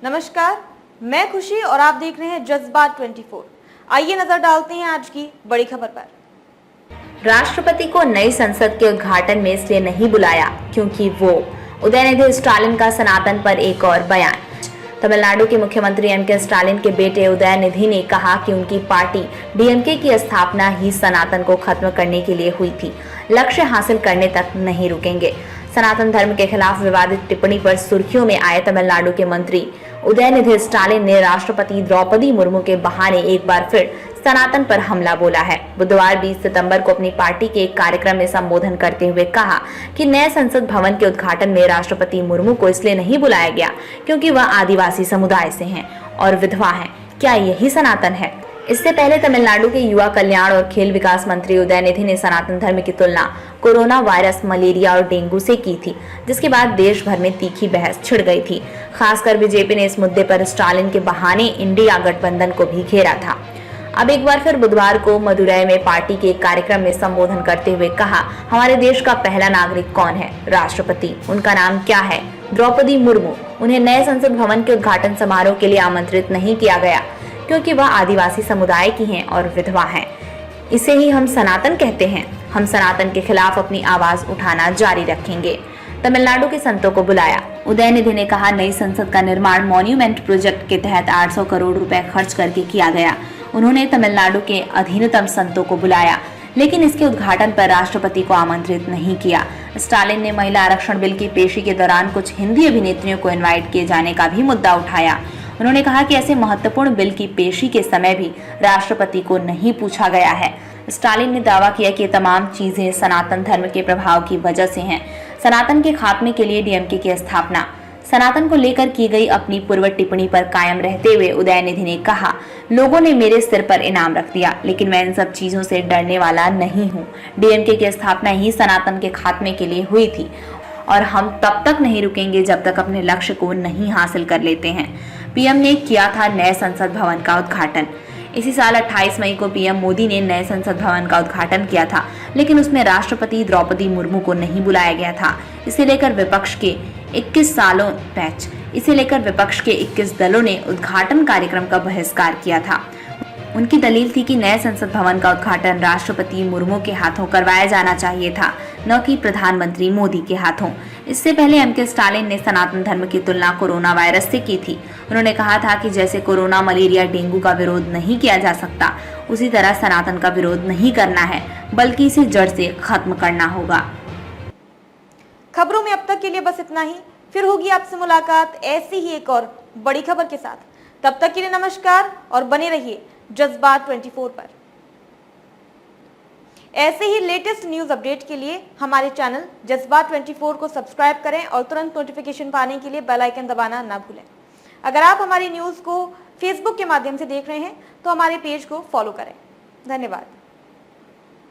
नमस्कार, मैं खुशी और आप देख रहे हैं जज्बात 24। आइए नजर डालते हैं आज की बड़ी खबर पर। राष्ट्रपति को नई संसद के उद्घाटन में इसलिए नहीं बुलाया क्योंकि वो उदयनिधि स्टालिन का सनातन पर एक और बयान। तमिलनाडु के मुख्यमंत्री एम.के. स्टालिन के बेटे उदयनिधि ने कहा कि उनकी पार्टी डीएमके की स्थापना ही सनातन को खत्म करने के लिए हुई थी, लक्ष्य हासिल करने तक नहीं रुकेंगे। सनातन धर्म के खिलाफ विवादित टिप्पणी पर सुर्खियों में आए तमिलनाडु के मंत्री उदयनिधि स्टालिन ने राष्ट्रपति द्रौपदी मुर्मू के बहाने एक बार फिर सनातन पर हमला बोला है। बुधवार 20 सितंबर को अपनी पार्टी के एक कार्यक्रम में संबोधन करते हुए कहा कि नए संसद भवन के उद्घाटन में राष्ट्रपति मुर्मू को इसलिए नहीं बुलाया गया क्योंकि वह आदिवासी समुदाय से हैं और विधवा हैं। क्या यही सनातन है? इससे पहले तमिलनाडु के युवा कल्याण और खेल विकास मंत्री उदयनिधि ने सनातन धर्म की तुलना कोरोना वायरस, मलेरिया और डेंगू से की थी, जिसके बाद देश भर में तीखी बहस छिड़ गई थी। खासकर बीजेपी ने इस मुद्दे पर स्टालिन के बहाने इंडिया गठबंधन को भी घेरा था। अब एक बार फिर बुधवार को मदुरै में पार्टी के एक कार्यक्रम में संबोधन करते हुए कहा, हमारे देश का पहला नागरिक कौन है? राष्ट्रपति। उनका नाम क्या है? द्रौपदी मुर्मू। उन्हें नए संसद भवन के उद्घाटन समारोह के लिए आमंत्रित नहीं किया गया क्योंकि वह आदिवासी समुदाय की हैं और विधवा हैं। इसे ही हम सनातन कहते हैं। हम सनातन के खिलाफ अपनी आवाज उठाना जारी रखेंगे। तमिलनाडु के संतों को बुलाया। उदयनिधि ने कहा, नई संसद का निर्माण मॉन्यूमेंट प्रोजेक्ट के तहत 800 करोड़ रुपए खर्च करके किया गया। उन्होंने तमिलनाडु के अधीनतम संतों को बुलाया, लेकिन इसके उद्घाटन पर राष्ट्रपति को आमंत्रित नहीं किया। स्टालिन ने महिला आरक्षण बिल की पेशी के दौरान कुछ हिंदी अभिनेत्रियों को इनवाइट किए जाने का भी मुद्दा उठाया। उन्होंने कहा कि ऐसे महत्वपूर्ण बिल की पेशी के समय भी राष्ट्रपति को नहीं पूछा गया है। स्टालिन ने दावा किया कि ये तमाम चीजें सनातन धर्म के प्रभाव की वजह से हैं। सनातन के खात्मे के लिए डीएमके की स्थापना। सनातन को लेकर की गई अपनी पूर्व टिप्पणी पर कायम रहते हुए उदयनिधि ने कहा, लोगों ने मेरे सिर पर इनाम रख दिया, लेकिन मैं इन सब चीजों से डरने वाला नहीं हूँ। डीएमके की स्थापना ही सनातन के खात्मे के लिए हुई थी और हम तब तक नहीं रुकेंगे जब तक अपने लक्ष्य को नहीं हासिल कर लेते हैं। पीएम ने किया था नए संसद भवन का उद्घाटन। इसी साल 28 मई को पीएम मोदी ने नए संसद भवन का उद्घाटन किया था, लेकिन उसमें राष्ट्रपति द्रौपदी मुर्मू को नहीं बुलाया गया था। इसे लेकर विपक्ष के 21 दलों ने उद्घाटन कार्यक्रम का बहिष्कार किया था। उनकी दलील थी कि नए संसद भवन का उद्घाटन राष्ट्रपति मुर्मू के हाथों करवाया जाना चाहिए था, न कि प्रधानमंत्री मोदी के हाथों। इससे पहले एम.के. स्टालिन ने सनातन धर्म की तुलना कोरोना वायरस से की थी। उन्होंने कहा था कि जैसे कोरोना, मलेरिया, डेंगू का विरोध नहीं किया जा सकता, उसी तरह सनातन का विरोध नहीं करना है, बल्कि इसे जड़ से खत्म करना होगा। खबरों में अब तक के लिए बस इतना ही। फिर होगी आपसे मुलाकात ऐसी ही एक और बड़ी खबर के साथ। तब तक के लिए नमस्कार और बने रहिए जज्बात 24 पर। ऐसे ही लेटेस्ट न्यूज अपडेट के लिए हमारे चैनल जज्बात 24 को सब्सक्राइब करें और तुरंत नोटिफिकेशन पाने के लिए बेल आइकन दबाना ना भूलें। अगर आप हमारी न्यूज को फेसबुक के माध्यम से देख रहे हैं तो हमारे पेज को फॉलो करें। धन्यवाद।